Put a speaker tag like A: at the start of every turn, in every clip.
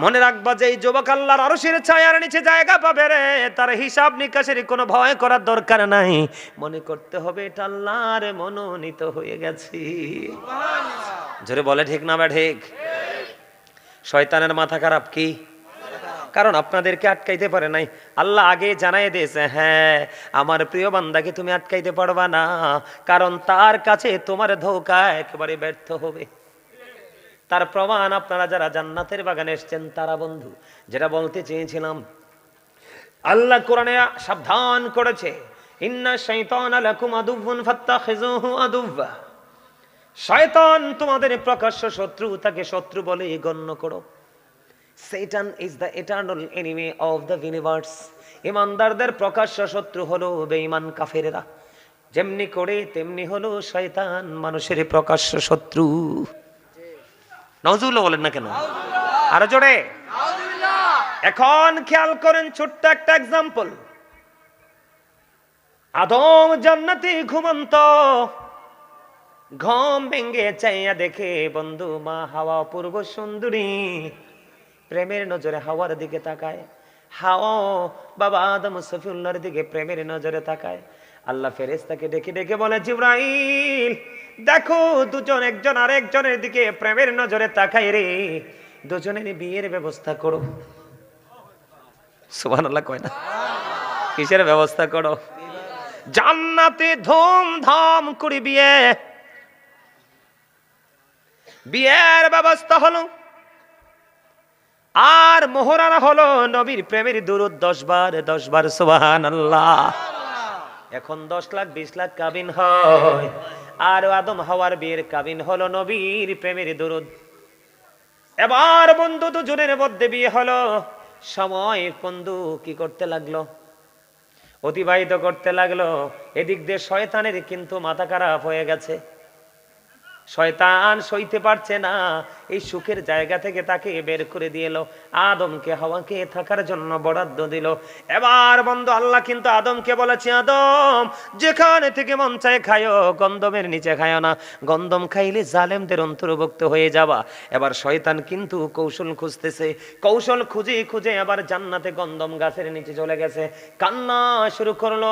A: মনে রাখবা যে এই যুবক আল্লাহর আরশের ছায়ার নিচে জায়গা পাবে রে, তার হিসাব নিকাশের কোনো ভয় করার দরকার নাই। মনে করতে হবে এটা আল্লাহর মনোনীত হয়ে গেছে। জোরে বলে ঠিক না বা ঠিক? শয়তানের মাথা খারাপ কি? কারণ আপনাদেরকে আটকাইতে পারে নাই। আল্লাহ আগে জানাই দিয়েছে, হ্যাঁ আমার প্রিয় বান্দাকে তুমি আটকাইতে পারবা না, কারণ তার কাছে তোমার ধোঁকা একেবারে ব্যর্থ হবে। তার প্রমাণ আপনারা যারা জান্নাতের বাগানে এসেছেন তারা বন্ধু। যেটা বলতে চেয়েছিলাম, আল্লাহ কোরআনে সাবধান করেছে, ইন্না শাইতানা লাকুম আদুউন ফাত্তাখিযুহু আদুওয়া। শয়তান তোমাদের প্রকাশ্য শত্রু, তাকে শত্রু বলে গণ্য করো। Satan is the eternal enemy of the universe. ইমানদারদের প্রকাশ্য শত্রু হলো বেঈমান কাফেরেরা, যেমনি করে তেমনি হলো শয়তান মানুষের প্রকাশ্য শত্রু। নাউজুবিল্লাহ বলেন না কেন? আরো জোরে। এখন খেয়াল করেন ছোট্ট একটা এক্সাম্পল। আদম জান্নাতে ঘুমন্ত, ঘুম ভেঙে চাইয়া দেখে বন্ধু মা হাওয়া অপূর্ব সুন্দরী, প্রেমের নজরে হাওয়ার দিকে তাকায়। হাওয়া বাবা আদম সফিউল্লাহর দিকে প্রেমের নজরে তাকায়। আল্লাহ ফেরেশতাকে ডেকে ডেকে বলে, জিবরাইল দেখো দুজন একজন আরেকজনের দিকে প্রেমের নজরে তাকায় রে, দুজনের বিয়ের ব্যবস্থা করো। সুবহানাল্লাহ কয় না? কিসের ব্যবস্থা করো? জান্নাতে ধুমধাম করে বিয়ের ব্যবস্থা হলো। আর মোহরানা হলো নবীর প্রেমের দুরূদ 10 বার সুবহানাল্লাহ। এখন 10 লাখ 20 লাখ কাবিন হয়, আর আদম হাওয়ার বিয়ের কাবিন হলো নবীর প্রেমের দুরূদ। এবার বন্ধু দুজনের মধ্যে বিয়ে হলো। সময় বন্ধু কি করতে লাগলো? অতিবাহিত করতে লাগলো। এদিক দিয়ে শয়তানের কিন্তু মাথা খারাপ হয়ে গেছে। শয়তান সইতে পারছে না, এই সুখের জায়গা থেকে তাকে বের করে দিল। আদমকে হাওয়াকে থাকার জন্য বরাদ্দ দিল। এবার বন্ধু আল্লাহ কিন্তু আদমকে বলেছে, আদম যেখানে থেকে মন চায় খায়ো, গন্ধমের নিচে খায়ো না, গন্ধম খাইলে জালেমদের অন্তর্ভুক্ত হয়ে যাবা। এবার শয়তান কিন্তু কৌশল খুঁজতেছে, কৌশল খুঁজে খুঁজে আবার জান্নাতে গন্ধম গাছের নিচে চলে গেছে। কান্না শুরু করলো।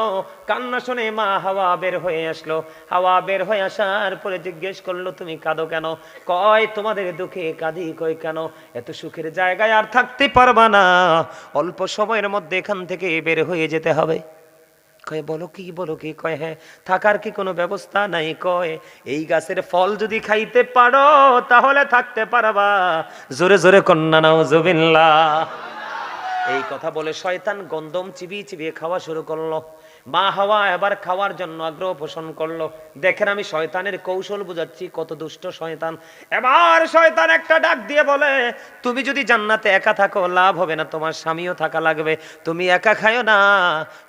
A: কান্না শুনে মা হাওয়া বের হয়ে আসলো। হাওয়া বের হয়ে আসার পরে জিজ্ঞেস করলো, তুমি কাঁদো কেন? কয় তোমাদের দুঃখে কাঁদি। কই কেন? এত সুখের জায়গায় আর থাকতে পারবা না, অল্প সময়ের মধ্যে এখান থেকে বের হয়ে যেতে হবে। কয় বলো কি? কয় হ্যাঁ, থাকার কি কোনো ব্যবস্থা নাই? কয় এই গাছের ফল যদি খাইতে পারো তাহলে থাকতে পারবা। জোরে জোরে কন্যা নাউজুবিল্লাহ। এই কথা বলে শয়তান গন্ধম চিবিয়ে চিবিয়ে খাওয়া শুরু করলো। মা হাওয়া এবার খাওয়ার জন্য আগ্রহ পোষণ করলো। দেখেন আমি শয়তানের কৌশল বুঝাচ্ছি, কত দুষ্ট শয়তান। এবার শয়তান একটা ডাক দিয়ে বলে, তুমি যদি জান্নাতে একা থাকো লাভ হবে না, তোমার স্বামীও থাকা লাগবে, তুমি একা খাইও না।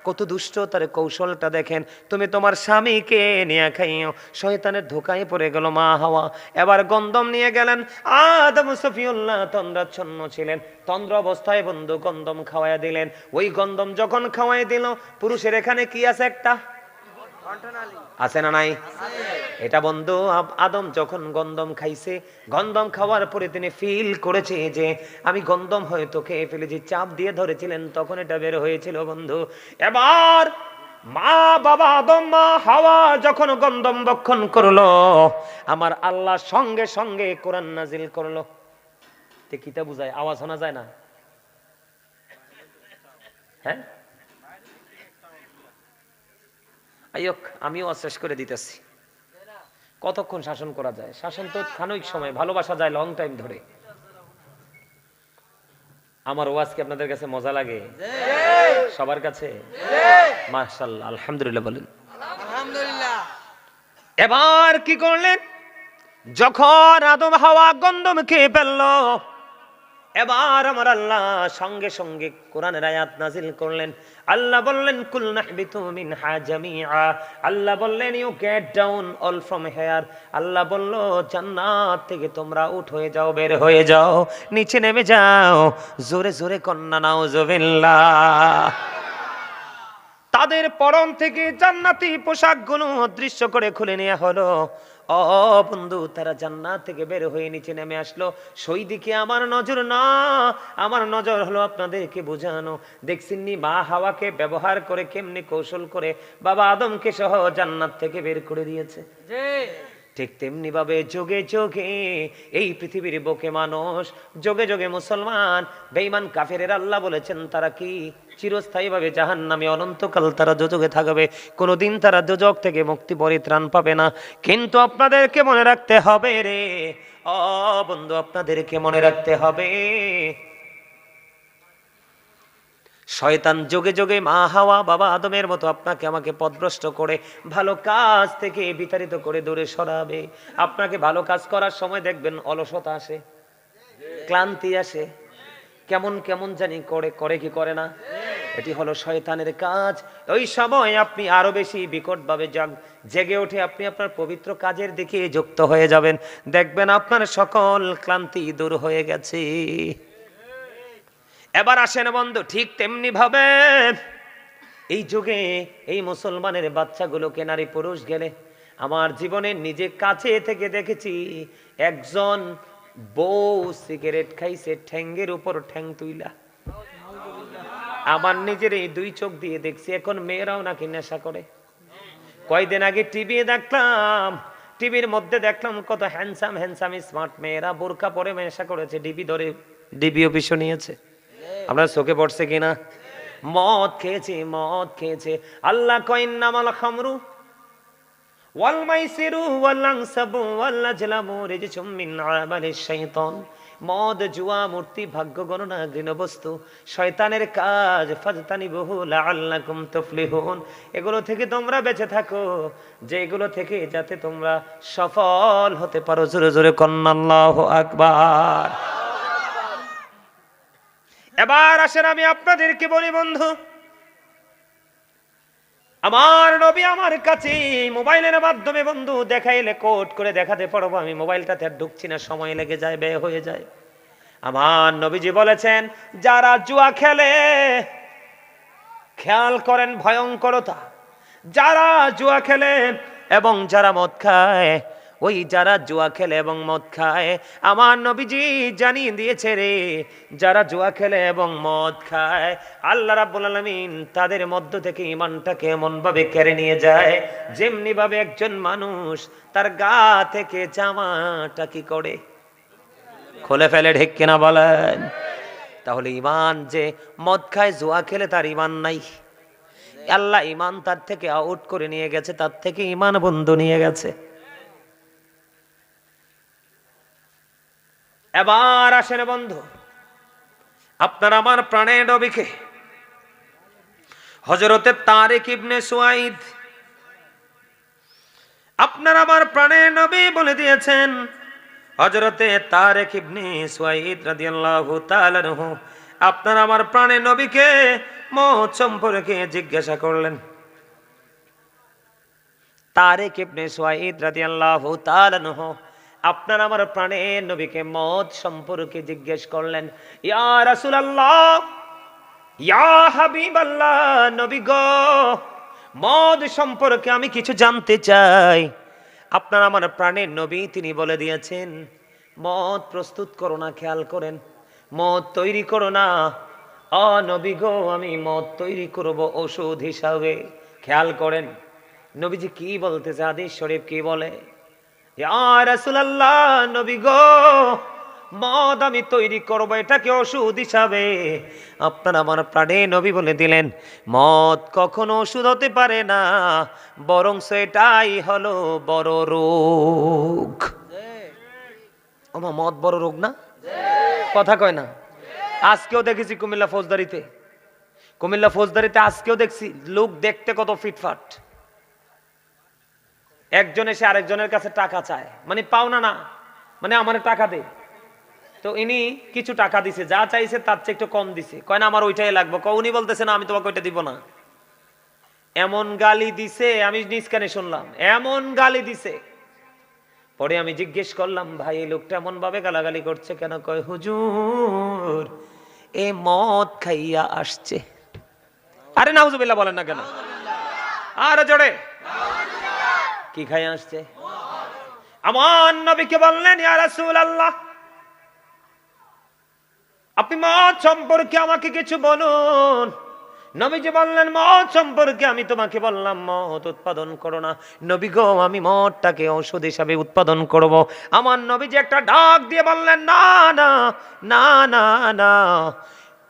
A: কত দুষ্ট তার কৌশলটা দেখেন, তুমি তোমার স্বামীকে নিয়ে খাইও। শয়তানের ধোকায় পড়ে গেল মা হাওয়া। এবার গন্ধম নিয়ে গেলেন। আদম সফিউল্লাহ তন্দ্রাচ্ছন্ন ছিলেন, তন্দ্র অবস্থায় বন্ধু গন্ধম খাওয়াইয়া দিলেন। ওই গন্ধম যখন খাওয়াই দিল, পুরুষের এখানে কি আছে? একটা আছে না নাই? এটা বন্ধু আদম যখন গন্ধম খাইছে, গন্ধম খাওয়ার পরে তিনি ফিল করেছে যে আমি গন্ধম হয়তো খেয়ে ফেলেছি। চাপ দিয়ে ধরেছিলেন তখন এটা বের হয়েছিল বন্ধু। এবার মা বাবা আদম মা হাওয়া যখন গন্ধম ভক্ষণ করলো, আমার আল্লাহ সঙ্গে সঙ্গে কোরআন নাজিল করলো। কিতা বুঝায়? আওয়াজ শোনা যায় না? হ্যাঁ আইয়ক, আমিও শেষ করে দিতেছি। কতক্ষণ শাসন করা যায়? শাসন তো খানিক সময়, ভালোবাসা যায় লং টাইম ধরে। আমার ওয়াজ কি আপনাদের কাছে মজা লাগে? সবার কাছে? মাশাআল্লাহ, আলহামদুলিল্লাহ বলেন। এবার কি করলেন? যখন আদম হাওয়া গন্ধম খেয়ে ফেললো, এবার আমার আল্লাহ সঙ্গে সঙ্গে কোরআনের আয়াত নাজিল করলেন। আল্লাহ বললেন, কুল নাহবিতু মিনহা জামিআ। আল্লাহ বললেন, you get down all from here. Allah বলল, জান্নাত থেকে তোমরা উঠ হয়ে যাও, বের হয়ে যাও, নিচে নেমে যাও। জোরে জোরে কন্যা নাউজুবিল্লাহ। তাদের পরন থেকে জান্নাতি পোশাকগুলো অদৃশ্য করে খুলে নেওয়া হলো। ও বন্ধু, তারা জান্নাত থেকে বের হয়ে নিচে নেমে আসলো। সেই দিকে আমার নজর না, আমার নজর হলো আপনাদেরকে বোঝানো। দেখছেননি মা হাওয়াকে ব্যবহার করে কেমনি কৌশল করে বাবা আদমকে সহ জান্নাত থেকে বের করে দিয়েছে। ঠিক তেমনি ভাবে যোগে যোগে এই পৃথিবীর বুকে মানুষ, যোগে যোগে মুসলমান, বেঈমান কাফেরের আল্লাহ বলেছেন তারা কি চিরস্থায়ীভাবে জাহান্নামে অনন্তকাল তারা দোজখে থাকবে, কোনোদিন তারা দোজখ থেকে মুক্তি পরিত্রাণ পাবে না। কিন্তু আপনাদেরকে মনে রাখতে হবে রে ও বন্ধু, আপনাদেরকে মনে রাখতে হবে, শয়তান যোগে যোগে মা হাওয়া বাবা আদমের মতো আপনাকে আমাকে পথভ্রষ্ট করে ভালো কাজ থেকে বিতাড়িত করে দূরে সরাবে। আপনাকে ভালো কাজ করার সময় দেখবেন অলসতা আসে, ক্লান্তি আসে, কেমন কেমন জানি করে, করে কি করে না, এটি হলো শয়তানের কাজ। ওই সময় আপনি আরো বেশি বিকট ভাবে জেগে উঠে আপনি আপনার পবিত্র কাজের দিকে যুক্ত হয়ে যাবেন, দেখবেন আপনার সকল ক্লান্তি দূর হয়ে গেছে। এবার আসেন বন্ধু, ঠিক তেমনি ভাবে এই যুগে এই মুসলমানের বাচ্চাগুলোকে, নারী পুরুষ গেলে, আমার জীবনে নিজে কাছে থেকে দেখেছি একজন বউ সিগারেট খাইছে ঠ্যাঙ্গের উপর ঠ্যাং তুইলা। আমার নিজের এই দুই চোখ দিয়ে দেখছি। এখন মেয়েরাও নাকি নেশা করে। কয়দিন আগে টিভি দেখলাম, টিভির মধ্যে দেখলাম কত হ্যান্ডসাম হ্যান্ডসাম স্মার্ট মেয়েরা বোরকা পরে নেশা করেছে, ডিবি ধরে ডিবি অফিসও নিয়েছে। আপনার চোখে পড়ছে কিনা? মদ খেয়েছে, মদ খেয়েছে। আল্লাহ কইন নামাল খামরু ওয়াল মাইসিরু ওয়াল আনসাবু ওয়াল আজলামু রিজসুম মিন আমালিশ শাইতান। মদ, জুয়া, মূর্তি, ভাগ্য গণনা, ঘৃণবস্তু শয়তানের কাজ। ফাজতানিবুহু লাআল্লাকুম তুফলিহুন। এগুলো থেকে তোমরা বেঁচে থাকো, যেগুলো থেকে যাতে তোমরা সফল হতে পারো। জোরে জোরে কন্না আল্লাহু আকবার। এবার আসেন আমি আপনাদেরকে বলি বন্ধু, আমার নবী আমার কাছে মোবাইলের মাধ্যমে বন্ধু দেখাইলে কোড করে দেখাতে পারবো। আমি মোবাইলটাতে আর ঢুকছি না, সময় লেগে যায়, ব্যয় হয়ে যায়। আমার নবীজি বলেছেন যারা জুয়া খেলে, খেয়াল করেন ভয়ঙ্করতা, যারা জুয়া খেলে এবং যারা মদ খায়, ওই যারা জুয়া খেলে এবং মদ খায়, আমার নবীজি জানিয়ে দিয়েছে রে, যারা জুয়া খেলে এবং মদ খায় আল্লাহ রাব্বুল আলামিন তাদের মধ্য থেকে ঈমানটাকে এমন ভাবে কেড়ে নিয়ে যায় যেমনি ভাবে একজন মানুষ তার গা থেকে জামাটা কি করে খুলে ফেলে। ঠিক কিনা বলেন? তাহলে ঈমান যে মদ খায়, জুয়া খেলে তার ঈমান নাই, আল্লাহ ঈমান তার থেকে আউট করে নিয়ে গেছে, তার থেকে ঈমান বন্ধ নিয়ে গেছে। এবার আসেন বন্ধু, আপনার আমার প্রাণের নবীকে হযরতে তারিক ইবনে সুয়াইদ, আপনার আমার প্রাণের নবী বলে দিয়েছেন, হযরতে তারিক ইবনে সুয়াইদ রাদিয়াল্লাহু তাআলা আনহু আপনার আমার প্রাণের নবীকে মওত সম্পর্কে জিজ্ঞাসা করলেন। তারিক ইবনে সুয়াইদ রাদিয়াল্লাহু তাআলা আনহু আপনার আমার প্রাণের নবীকে মদ সম্পর্কে জিজ্ঞেস করলেন। ইয়া রাসূলুল্লাহ, ইয়া হাবিবাল্লাহ, নবী গো, মদ সম্পর্কে আমি কিছু জানতে চাই। আপনার আমার প্রাণের নবী তিনি বলে দিয়েছেন মদ প্রস্তুত করো না, খেয়াল করেন, মদ তৈরি করো না। নবী গো, আমি মদ তৈরি করব ওষুধ হিসাবে। খেয়াল করেন নবীজি কি বলতেছে, হাদিস শরীফ কি বলে, ইয়া রাসূলুল্লাহ, নবী গো, মদ আমি তৈরি করব এটাকে ওষুধ হিসাবে। আপনার আমার প্রাণে নবী বলে দিলেন মদ কখনো ওষুধ হতে পারে না, বরং সেটাই হলো বড় রোগ। ওমা, মদ বড় রোগ না? কথা কয় না? আজকেও দেখেছি কুমিল্লা ফৌজদারিতে আজকেও দেখছি লোক দেখতে কত ফিটফাট, একজন এসে আরেকজনের কাছে টাকা চায়, মানে পাওনা না, মানে আমার টাকা দে। তো ইনি কিছু টাকা দিছে, যা চাইছে তার চেয়ে একটু কম দিছে, কয় না আমার ওইটাই লাগবে। উনি বলতেছে না আমি তোমাকে ওইটা দিব না। এমন গালি দিছে, আমি নিজ কানে শুনলাম, এমন গালি দিছে। পরে আমি জিজ্ঞেস করলাম, ভাই এই লোকটা এমন ভাবে গালাগালি করছে কেন? কয় হুজুর এ মদ খাইয়া আসছে। আরে নাউজুবিল্লাহ বলেন না কেন? আরে জোরে, কি খাইয়া আসছে? আমার নবীকে বললেন, ইয়া রাসূলুল্লাহ, আপনি মদ সম্পর্কে আমাকে কিছু বলুন। নবীজি বললেন, মদ সম্পর্কে আমি তোমাকে বললাম মদ উৎপাদন করো না। নবী গো, আমি মদটাকে ঔষধ হিসাবে উৎপাদন করব। আমার নবীজি একটা ডাক দিয়ে বললেন, না না না না না,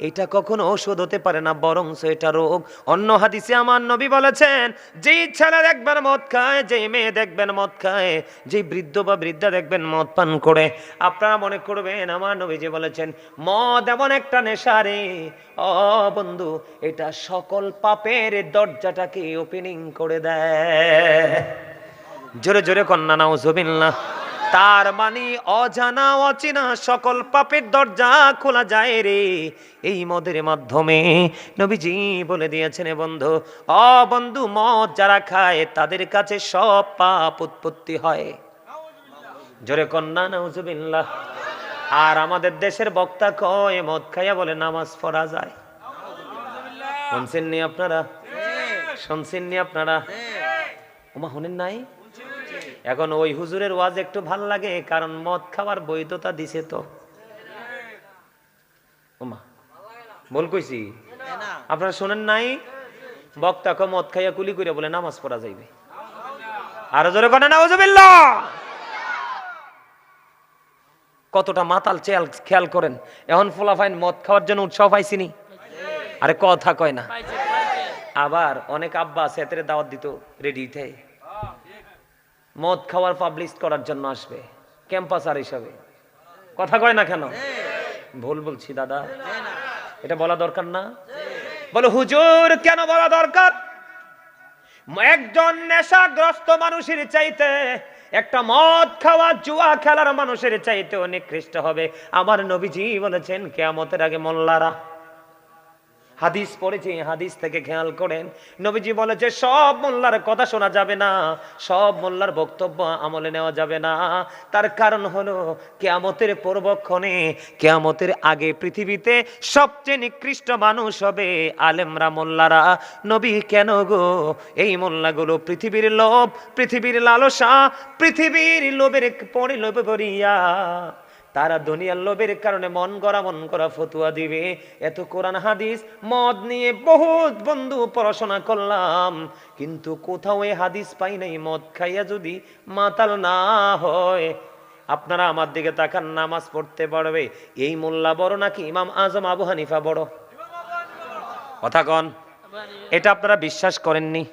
A: এটা কখনো ঔষধ হতে পারে না, বরং এটা রোগ। অন্য হাদিসে আমার নবী বলেছেন, যেই ছেলে দেখবেন মদ খায়, যেই মেয়ে দেখবেন মদ খায়, যেই বৃদ্ধ বা বৃদ্ধা দেখবেন মদ পান করে, আপনারা মনে করবেন আমার নবীজি বলেছেন মদ এমন একটা নেশা রে ও বন্ধু, এটা সকল পাপের দরজাটাকে ওপেনিং করে দেয়। জোরে জোরে কন্যা নাউজুবিল্লাহ। তার মানে অজানা অচেনা সকল পাপের দরজা খোলা যায় রে এই মদের মাধ্যমে। নবীজি বলে দিয়েছেন, বন্ধু ও বন্ধু, মদ যারা খায় তাদের কাছে সব পাপ উৎপত্তি হয়। জোরে কন্যা নাউজুবিল্লাহ। আর আমাদের দেশের বক্তা কয় মদ খাইয়া বলে নামাজ পড়া যায়। শুনছেননি আপনারা? শুনছেননি আপনারা? ওমা শুনেন নাই? এখন ওই হুজুরের ওয়াজ একটু ভাল লাগে, কারণ মদ খাওয়ার বৈধতা দিছে তো। ওমা বল কইছি, আপনারা শোনেন নাই? বক্তাকে মদ খাইয়া কুলি করে বলে নামাজ পড়া যাইবে। আরো জোরে করেন নাউজুবিল্লাহ। কতটা মাতাল খেয়াল করেন। এখন ফুলাফাইন মদ খাওয়ার জন্য উৎসাহ পাইছিনি? আরে কথা কয় না। আবার অনেক আব্বা আছে এতে দাওয়াত দিত রেডিতে, মদ খাওয়ার পাবলিশ করার জন্য আসবে ক্যাম্পাসার হিসাবে। কথা কয় না কেন? ভুল বলছি দাদা? এটা বলা দরকার না? বলো হুজুর কেন বলা দরকার? একজন নেশাগ্রস্ত মানুষের চাইতে একটা মদ খাওয়া জুয়া খেলার মানুষের চাইতে অনেক নিকৃষ্ট হবে। আমার নবীজি বলেছেন কিয়ামতের আগে মোল্লারা, হাদিস পড়েছি, হাদিস থেকে খেয়াল করেন, নবীজি বলেছে সব মোল্লার কথা শোনা যাবে না, সব মোল্লার বক্তব্য আমলে নেওয়া যাবে না। তার কারণ হলো কিয়ামতের পূর্বক্ষণে, কিয়ামতের আগে পৃথিবীতে সবচেয়ে নিকৃষ্ট মানুষ হবে আলেমরা, মোল্লারা। নবী কেন গো? এই মোল্লাগুলো পৃথিবীর লোভ, পৃথিবীর লালসা, পৃথিবীর লোভের পরে লোভে পড়িয়া তারা দুনিয়ার লোভের কারণে মন করা ফতুয়া দিবে। এত কোরআন হাদিস মদ নিয়ে বহুত বন্ধু পড়াশোনা করলাম, কিন্তু কোথাও এই হাদিস পাই নাই মদ খাইয়া যদি মাতাল না হয়। আপনারা আমার দিকে তাকান, নামাজ পড়তে পারবে এই মোল্লা বড় নাকি ইমাম আজম আবু হানিফা বড়? কথা কন। এটা আপনারা বিশ্বাস করেননি?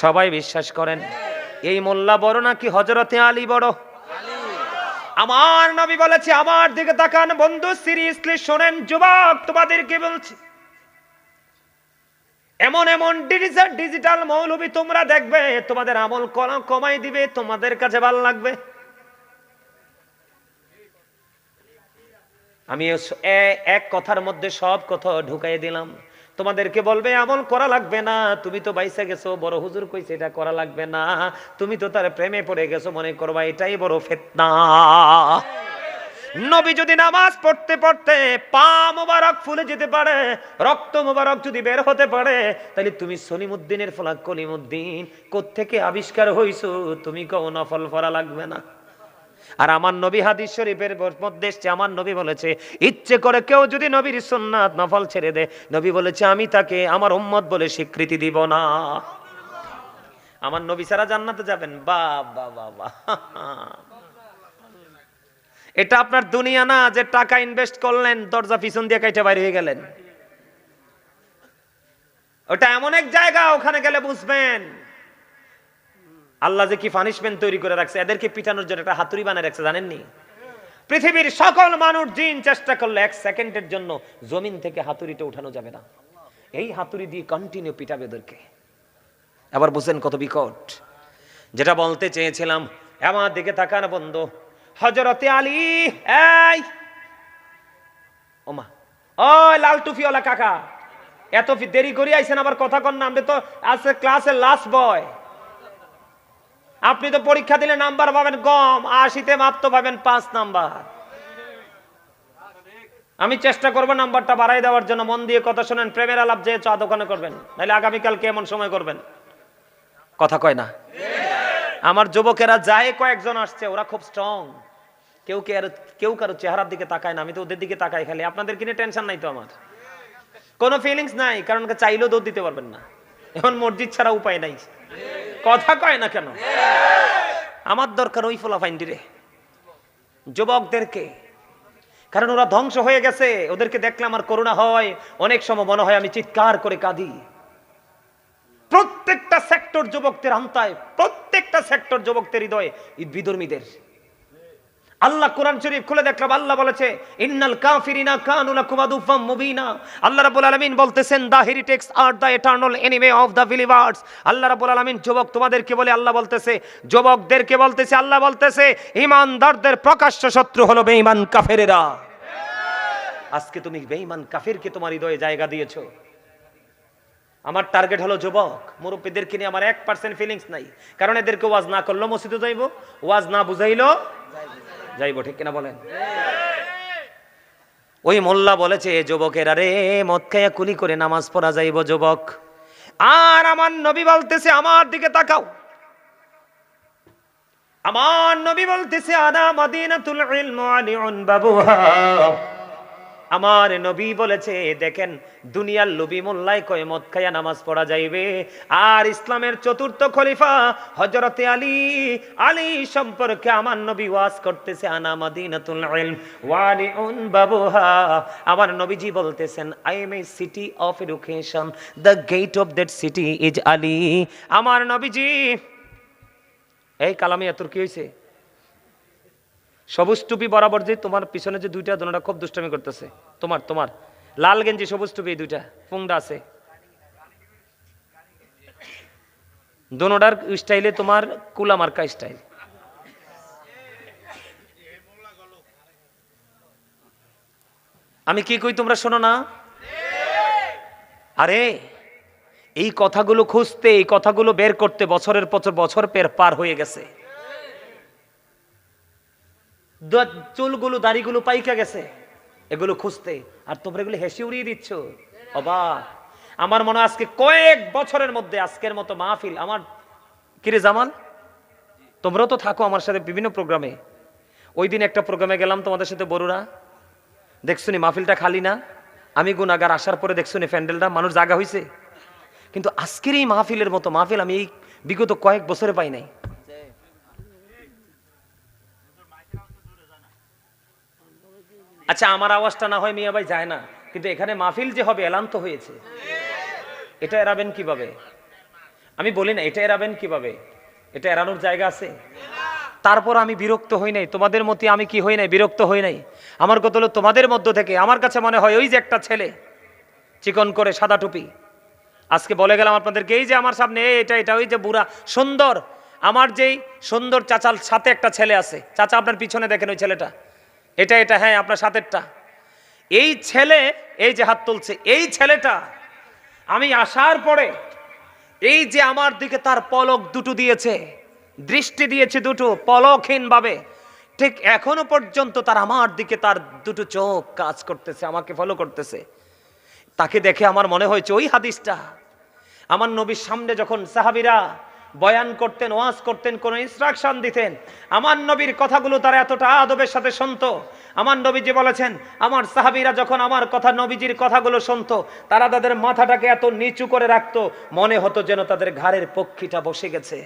A: সবাই বিশ্বাস করেন। এই মোল্লা বড় নাকি হযরতে আলী বড়? আমার নবী বলেছে, আমার দিকে তাকান বন্ধু, সিরিয়াসলি শোনেন যুবক, তোমাদেরকে বলছি, এমন এমন ডিজিটাল মৌলবী তোমরা দেখবে, তোমাদের আমল কমাই দিবে, তোমাদের কাছে ভালো লাগবে। আমি এক কথার মধ্যে সব কথা ঢুকাই দিলাম। তোমাদেরকে বলবে আমল করা লাগবে না, তুমি তো বাইসা গেছো, বড় হুজুর কইছে এটা করা লাগবে না, তুমি তো তার প্রেমে পড়ে গেছো, মনে করবা এটাই বড় ফিতনা। নবী যদি নামাজ পড়তে পড়তে পা মোবারক ফুলে যেতে পারে, রক্ত মোবারক যদি বের হতে পারে, তাহলে তুমি সলিমুদ্দিনের ফলা কলিমুদ্দিন কোত্থেকে আবিষ্কার হইছো? তুমি কও নফল পড়া লাগবে না। আর আমার নবী হাদিস শরীফের মধ্যে এসেছে, আমার নবী বলেছে ইচ্ছে করে কেউ যদি নবীর সুন্নাত নফল ছেড়ে দেয়, নবী বলেছে আমি তাকে আমার উম্মত বলে স্বীকৃতি দিব না। আমার নবী ছাড়া জান্নাতে যাবেন? বাবা বাবা, এটা আপনার দুনিয়া না যে টাকা ইনভেস্ট করলেন দরজা পিছন দিয়ে কাইটে বাইরে হয়ে গেলেন। ওটা এমন এক জায়গা, ওখানে গেলে বুঝবেন আল্লাহ যে কি পানিশমেন্ট তৈরি করে রাখছে। এদেরকে পিটানোর জন্য একটা হাতুড়ি বানিয়ে রাখছে, জানেননি? পৃথিবীর সকল মানুষ জিন চেষ্টা করলে এক সেকেন্ডের জন্য জমিন থেকে হাতুড়িটা উঠানো যাবে না। এই হাতুড়ি দিয়ে কন্টিনিউ পিটাবে ওদেরকে। আবার বুঝেন কত বিকট। যেটা বলতে চেয়েছিলাম, আমার দিকে তাকান বন্ধু, হযরতে আলী, এই ওমা, ও লাল টুপিওয়ালা কাকা, এত দেরি করে আইছেন, আবার কথা কন না। আমি তো আজকে ক্লাসের লাস্ট বয়, আপনি তো পরীক্ষা দিলে নাম্বার পাবেন কম, 80তে মাত্র পাবেন 5 নাম্বার। আমি চেষ্টা করব নাম্বারটা বাড়াই দেওয়ার জন্য। মন দিয়ে কথা শুনেন, প্রেমের আলাপ যে চা দোকানে করবেন, নাহলে আগামীকাল কেমন সময় করবেন? কথা কয় না? আমার যুবকেরা যায় কয়েকজন আসছে, ওরা খুব স্ট্রং। কেউ কারো চেহারার দিকে তাকায় না, আমি তো ওদের দিকে তাকাই খালি। আপনাদের কিনে টেনশন নাই তো, আমার কোনো ফিলিংস নাই, কারণ চাইলেও দৌড় দিতে পারবেন না, এখন মসজিদ ছাড়া উপায় নাই। কথা কয় না কেন? আমার দরকার ওই ফোলাফাইন্ডিরে, যুবকদেরকে, কারণ ওরা ধ্বংস হয়ে গেছে। ওদেরকে দেখলে আমার করুণা হয়, অনেক সময় মনে হয় আমি চিৎকার করে কাঁদি। প্রত্যেকটা সেক্টর যুবকদের আন্তায়, প্রত্যেকটা সেক্টর যুবকদের হৃদয়ে বিধর্মীদের। আল্লাহ কোরআন শরীফ খুলে দেখলাম, আল্লাহ বলেছে ইন্নাল কাফিরিনা কানু লাকুম আদুফাম মুবিনা। আল্লাহ রাব্বুল আলামিন বলতেছেন the heretics are the eternal enemy of the believers. Allah রাব্বুল আলামিন যুবক তোমাদেরকে বলে, আল্লাহ বলতেছে যুবকদেরকে বলতেছে, আল্লাহ বলতেছে ঈমানদারদের প্রকাশ্য শত্রু হলো বেঈমান কাফেরেরা। আজকে তুমি বেঈমান কাফেরকে তোমার হৃদয়ে জায়গা দিয়েছো। আমার টার্গেট হলো যুবক মুরব্বীদেরকে নিয়ে আমার 1% ফিলিংস নাই, কারণ এদেরকে ওয়াজ না করলো মসজিদে যাইব, ওয়াজ না বুঝাইলো যাইব, ঠিক কিনা বলেন? ওই মোল্লা বলেছে যুবকেরা রে মদ খাইয়া কুলি করে নামাজ পড়া যাইব যুবক। আর আমার নবী বলতেছে আমার দিকে তাকাও, আমার নবী বলতেছে আনা মাদিনাতুল ইলম আলিউন বাবুহা। আমার নবী বলেছে দেখেন দুনিয়ার লোভী মোল্লাই কয় মদ খাইয়া নামাজ পড়া যাইবে, আর ইসলামের চতুর্থ খলিফা হযরতে আলী সম্পর্কে আমার নবী ওয়াজ করতেছে আনা মাদিনাতুল ইলম ওয়ালিউন বাবুহা। আমার নবীজি বলতেছেন I am a city of education, the gate of that city is Ali. আমার নবীজি এই কালামে এত কি হইছে? সবুজ টুপি বরাবর যে তোমার পিছনে যে দুইটা দোনোটা খুব দুষ্টামি করতেছে, তোমার লাল গেঞ্জি সবুজ টুপি এই দুইটা ফুংডা আছে, দোনোটার স্টাইলে তোমার কুলা মার্কা স্টাইল। আমি কি কই তোমরা শোনো না? আরে এই কথাগুলো খুঁজতে, এই কথাগুলো বের করতে বছরের পর বছর পার হয়ে গেছে। চুলগুলো দাড়িগুলো পাইকা গেছে এগুলো খুঁজতে, আর তোমরা এগুলো হেসে উড়িয়ে দিচ্ছ। অবাক! আমার মনে হয় আজকে কয়েক বছরের মধ্যে আজকের মতো মাহফিল আমার কিরে জামাল, তোমরাও তো থাকো আমার সাথে বিভিন্ন প্রোগ্রামে। ওই দিন একটা প্রোগ্রামে গেলাম তোমাদের সাথে বড়ুরা, দেখছুনি মাহফিলটা খালি না? আমি গুনাগার আসার পরে দেখছুনি প্যান্ডেলটা মানুষ জায়গা হয়েছে, কিন্তু আজকের এই মাহফিলের মতো মাহফিল আমি এই বিগত কয়েক বছরে পাই নাই। আচ্ছা আমার আওয়াজটা না হয় মিয়া ভাই যায় না, কিন্তু এখানে মাহফিল যে হবে এলান তো হয়েছে, এটা এড়াবেন কিভাবে? আমি বলি না এটা এড়াবেন কিভাবে, এটা এড়ানোর জায়গা আছে? তারপর আমি বিরক্ত হই নাই, তোমাদের মতে আমি কি হই নাই, বিরক্ত হই নাই। আমার কথা হলো তোমাদের মধ্য থেকে আমার কাছে মনে হয় ওই যে একটা ছেলে চিকন করে সাদা টুপি, আজকে বলে গেলাম আপনাদেরকে, এই যে আমার সামনে এটা ওই যে বুড়া সুন্দর, আমার যেই সুন্দর চাচার সাথে একটা ছেলে আছে, চাচা আপনার পিছনে দেখেন ওই ছেলেটা, এটা হ্যাঁ আপনার সাথেরটা, এই ছেলে এই যে হাত তুলছে, এই ছেলেটা আমি আসার পরে এই যে আমার দিকে তার পলক দুটো দিয়েছে, দৃষ্টি দিয়েছে দুটো পলকহীন ভাবে, ঠিক এখনো পর্যন্ত তার আমার দিকে তার দুটো চোখ কাজ করতেছে, আমাকে ফলো করতেছে। তাকে দেখে আমার মনে হয়েছে ওই হাদিসটা আমার নবীর সামনে যখন সাহাবীরা বয়ান করতেন, ওয়াজ করতেন, কোন ইনস্ট্রাকশন দিতেন, আমার নবীর কথাগুলো তারা এতটা আদবের সাথে শুনতো। আমার নবীজি বলেছেন আমার সাহাবীরা যখন আমার কথা নবীজির কথাগুলো শুনতো, তারা তাদের মাথাটাকে এত নিচু করে রাখতো, মনে হতো যেন তাদের ঘাড়ের পক্ষীটা বসে গেছে।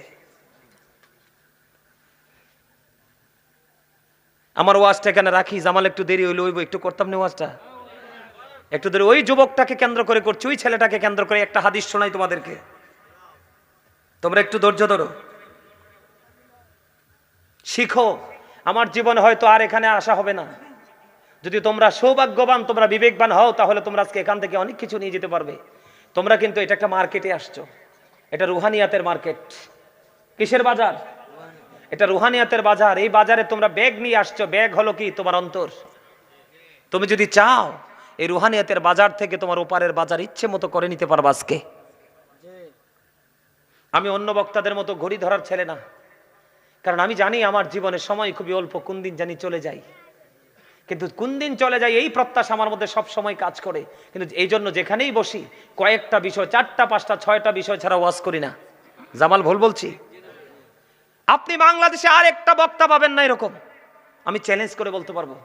A: আমার ওয়াজটা এখানে রাখি, জামাল একটু দেরি হইলো, একটু করতাম না ওয়াজটা, একটু দেরি। ওই যুবকটাকে কেন্দ্র করে করছি, ওই ছেলেটাকে কেন্দ্র করে একটা হাদিস শোনাই তোমাদেরকে, তোমরা একটু ধৈর্য ধরো, শিখো। আমার জীবনে হয়তো আর এখানে আসা হবে না, যদি তোমরা সৌভাগ্যবান, তোমরা বিবেকবান হও, তাহলে তোমরা আজকে এখান থেকে অনেক কিছু নিয়ে যেতে পারবে। তোমরা কিন্তু এটা একটা মার্কেটে আসছো, এটা রুহানিয়াতের মার্কেট। কিসের বাজার? এটা রুহানিয়াতের বাজার। এই বাজারে তোমরা ব্যাগ নিয়ে আসছো, ব্যাগ হলো কি তোমার অন্তর। তুমি যদি চাও এই রুহানিয়াতের বাজার থেকে তোমার ওপারের বাজার ইচ্ছে মতো করে নিতে পারবা আজকে। আমি অন্য বক্তাদের মতো ঘড়ি ধরার ছেলে না, কারণ আমি জানি আমার জীবনের সময় খুবই অল্প, কোন দিন জানি চলে যায়, কিন্তু কোন দিন চলে যায় এই প্রত্যাশা আমার মধ্যে সব সময় কাজ করে। কিন্তু এই জন্য যেখানেই বসি কয়েকটা বিষয়, 4টা 5টা 6টা বিষয় ছাড়া ওয়াজ করি না। জামাল ভুল বলছি? আপনি বাংলাদেশে আর একটা বক্তা পাবেন না এরকম, আমি চ্যালেঞ্জ করে বলতে পারবো।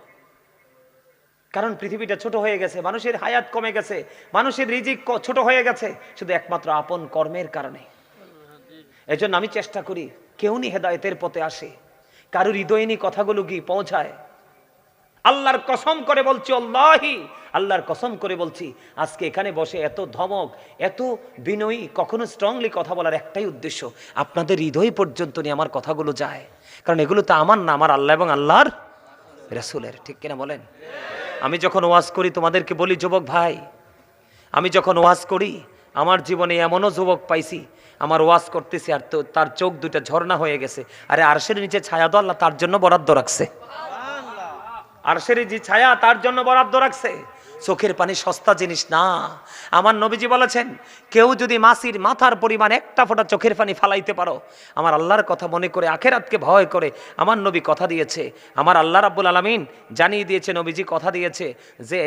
A: কারণ পৃথিবীটা ছোট হয়ে গেছে, মানুষের হায়াত কমে গেছে, মানুষের রিজিক ছোট হয়ে গেছে, শুধু একমাত্র আপন কর্মের কারণে। এজন্য আমি চেষ্টা করি কেউ নি হেদায়েতের পথে আসে, কারোর হৃদয়ে নি কথাগুলো কি পৌঁছায়। আল্লাহর কসম করে বলছি, আল্লাহি আল্লাহর কসম করে বলছি, আজকে এখানে বসে এত ধমক, এত বিনয়ী, কখনো স্ট্রংলি কথা বলার একটাই উদ্দেশ্য, আপনাদের হৃদয় পর্যন্ত নিয়ে আমার কথাগুলো যায়। কারণ এগুলো তো আমার না, আমার আল্লাহ এবং আল্লাহর রাসূলের। ঠিক কিনা বলেন? আমি যখন ওয়াজ করি তোমাদেরকে বলি, যুবক ভাই, আমি যখন ওয়াজ করি আমার জীবনে এমনও যুবক পাইছি, আমার ওয়াজ করতেছি আর তো তার চোখ দুইটা ঝর্ণা হয়ে গেছে। আরে আরশের নিচে ছায়া তো আল্লাহ তার জন্য বরাদ্দ রাখছে, আরশের যে ছায়া তার জন্য বরাদ্দ রাখছে। চোখের পানি সস্তা জিনিস না। আমার নবীজি বলেছেন, কেউ যদি মাছির মাথার পরিমাণ একটা ফোঁটা চোখের পানি ফালাইতে পারো, আমার আল্লাহর কথা মনে করে, আখেরাতকে ভয় করে, আমার নবী কথা দিয়েছে, আমার আল্লাহ রাব্বুল আলামিন জানিয়ে দিয়েছে, নবীজি কথা দিয়েছে যে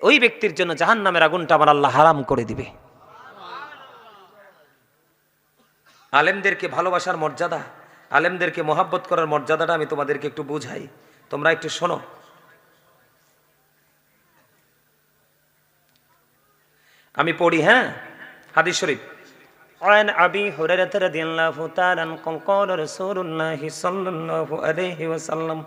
A: ওই ব্যক্তির জন্য জাহান্নামের আগুনটা আমার আল্লাহ হারাম করে দিবে। আলেমদেরকে ভালোবাসার মর্যাদা, আলেমদেরকে মহাব্বত করার মর্যাদাটা আমি তোমাদেরকে একটু বুঝাই, তোমরা একটু শোনো। আমি পড়ি, হ্যাঁ, হাদিস শরীফ। عن أبي هريرة رضي الله تعالى عنه قال رسول الله صلى الله عليه وسلم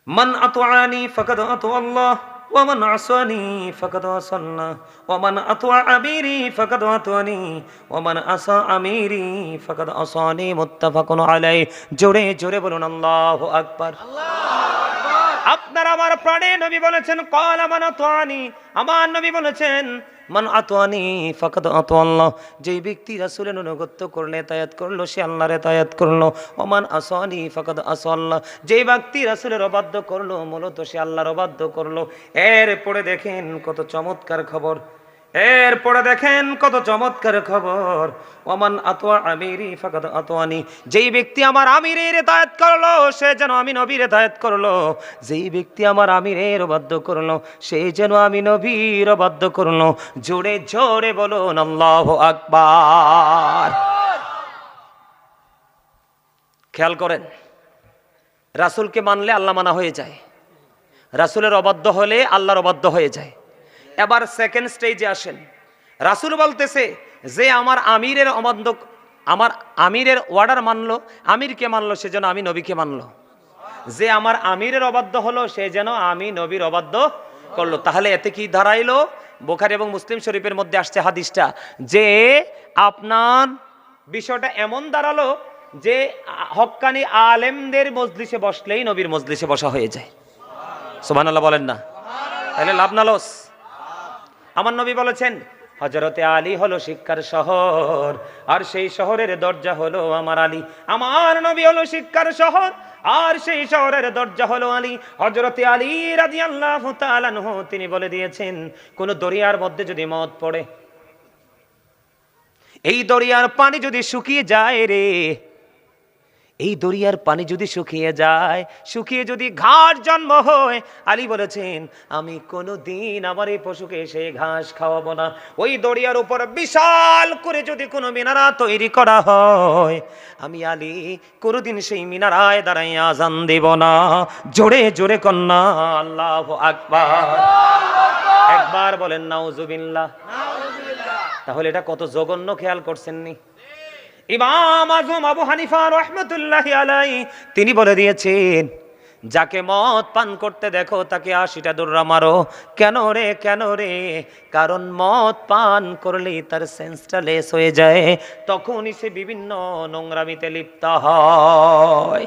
A: من أطاعني فقد أطاع الله ومن عصاني فقد عصى الله ومن أطاع أميري فقد أطاعني ومن عصى أميري فقد عصاني متفق عليه জোরে জোরে বলুন আল্লাহু আকবার। আপনার আমার প্রাণে নবী বলেছেন, ক্বালা মান আতানি, আমার নবী বলেছেন, মান আতানি ফাকাদ আতা আল্লাহ, যেই ব্যক্তি রাসূলের অনুগত করলো, ইতায়াত করলো, সে আল্লাহর ইতায়াত করলো। ওমান আসানি ফাকাদ আসা আল্লাহ, যেই ব্যক্তি রাসূলের অবাধ্য করলো, মূলত সে আল্লাহর অবাধ্য করলো। এরপরে দেখেন কত চমৎকার খবর, এরপরে দেখেন কত চমৎকার খবর। ওমান আতা আমিরি ফাকাদ আতানি, যেই ব্যক্তি আমার আমিরের ইতায়াত করলো, সে যেন আমি নবীর ইতায়াত করলো। যেই ব্যক্তি আমার আমিরের অবাধ্য করলো, সে যেন আমি নবীর অবাধ্য করলো। জোরে জোরে বলুন আল্লাহু আকবার। খেয়াল করেন, রাসূলকে মানলে আল্লাহ মানা হয়ে যায়, রাসূলের অবাধ্য হলে আল্লাহর অবাধ্য হয়ে যায়। এবার সেকেন্ড স্টেজে আসেন, রাসূল বলতেছে যে আমার আমিরের অবাধ্য, আমার আমিরের অর্ডার মানলো, আমিরকে মানলো, সে যেন আমি নবীকে মানলো। যে আমার আমিরের অবাধ্য হলো, সে যেন আমি নবীর অবাধ্য করলো। তাহলে এতে কি দাঁড়াইলো? বুখারী এবং মুসলিম শরীফের মধ্যে আসছে হাদিসটা, যে আপনার বিষয়টা এমন দাঁড়ালো যে হক্কানি আলেমদের মজলিসে বসলেই নবীর মজলিসে বসা হয়ে যায়। সুবহানাল্লাহ বলেন না? তাহলে লাভ না লস? আমার নবী বলেছেন, হযরতে আলী হলো শিক্ষার শহর, আর সেই শহরের দরজা হলো আমার আলী। আমার নবী হলো শিক্ষার শহর, আর সেই শহরের দরজা হলো আলী। হযরতে আলী রাদিয়াল্লাহু তাআলা আনহু তিনি বলে দিয়েছেন, কোন দরিয়ার মধ্যে যদি মদ পড়ে, এই দরিয়ার পানি যদি শুকিয়ে যায় রে, এই দরিয়ার পানি যদি শুকিয়ে যায়, শুকিয়ে যদি ঘাস জন্ম হয়, আলী বলেছেন আমি কোনোদিন আমার এই পশুকে সেই ঘাস খাওয়াবো না। ওই দরিয়ার উপর বিশাল করে যদি কোনো মিনারা তৈরি করা হয়, আমি আলী কোনোদিন সেই মিনারায় দাঁড়াই আজান দেব না। জোরে জোরে কন্যা আল্লাহু আকবার। একবার বলেন নাউজুবিল্লাহ। তাহলে এটা কত জঘন্য, খেয়াল করছেন নি? ইমাম আযম আবু হানিফা রাহমাতুল্লাহি আলাইহি তিনি বলে দিয়েছেন, যাকে মদ পান করতে দেখো তাকে ৮০টা দৌড়া মারো। কেন রে, কেন রে? কারণ মদ পান করলেই তার সেন্সটা লেস হয়ে যায়, তখনই সে বিভিন্ন নোংরামিতে লিপ্ত হয়।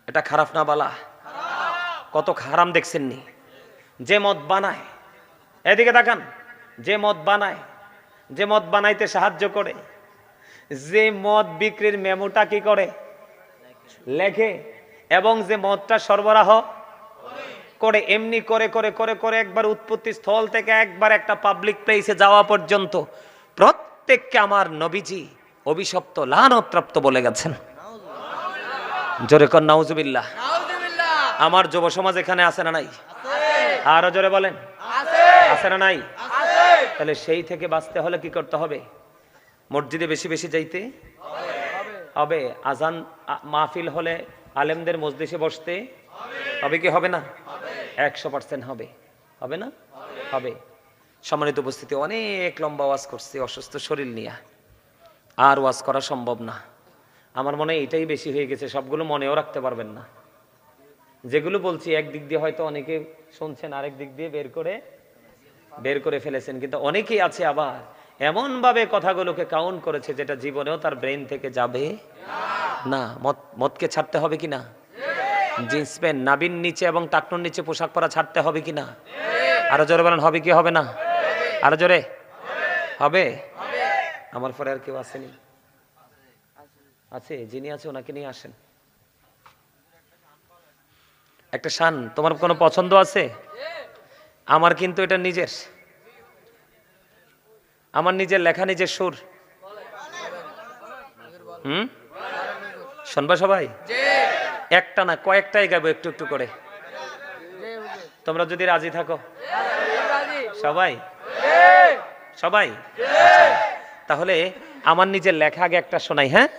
A: এটা খারাপ না বালা? কত হারাম দেখছেন নি? যে মদ বানায়, এদিকে তাকান, যে মদ বানায়, যে মদ বানাইতে সাহায্য করে, যে মদ বিক্রির মেমোটা কি করে, লেখে, এবং যে মদটা সরবরাহ করে, এমনি করে করে করে করে একবার উৎপত্তি স্থল থেকে একবার একটা পাবলিক প্লেসে যাওয়া পর্যন্ত প্রত্যেককে আমার নবীজি অভিশপ্ত, লানতপ্রাপ্ত বলে গেছেন। জোরে কর নাউজুবিল্লাহ। আমার যুব সমাজ এখানে আছে না নাই? আরো জোরে বলেন, আছে না নাই? তাহলে সেই থেকে বাঁচতে হলে কি করতে হবে? মসজিদে বেশি বেশি যাইতে হবে। আজান মাহফিল হলে আলেমদের মজলিসে বসতে হবে কি হবে না? 100% হবে। হবে না? হবে। সম্মানিত উপস্থিতি, অনেক লম্বা ওয়াজ করছি অসুস্থ শরীর নিয়ে, আর ওয়াজ করা সম্ভব না। আমার মনে হয় এটাই বেশি হয়ে গেছে, সবগুলো মনেও রাখতে পারবেন না। যেগুলো বলছি একদিক দিয়ে হয়তো অনেকে শুনছেন, আরেক দিক দিয়ে বের করে ফেলেছেন, কিন্তু অনেকেই আছে আবার এমন ভাবে কথাগুলোকে কাউন্ট করেছে যেটা জীবনেও তার ব্রেন থেকে যাবে না। মদকে ছাড়তে হবে কিনা? জিন্স প্যান্ট নাবির নিচে এবং টাকনুর নিচে পোশাক পরা ছাড়তে হবে কিনা? আরো জোরে বলেন, হবে কি হবে না? আরো জোরে হবে। আমার পরে আর কেউ আসেনি? আছে? যিনি আছে ওনাকে নিয়ে আসেন। একটা শান, তোমার কোনো পছন্দ আছে? আমার কিন্তু এটা নিজের, আমার নিজের লেখা, নিজের সুর। শুনবা সবাই? একটা না কয়েকটাই গাবো একটু একটু করে, তোমরা যদি রাজি থাকো। সবাই সবাই? আচ্ছা, তাহলে আমার নিজের লেখা আগে একটা শোনাই। হ্যাঁ,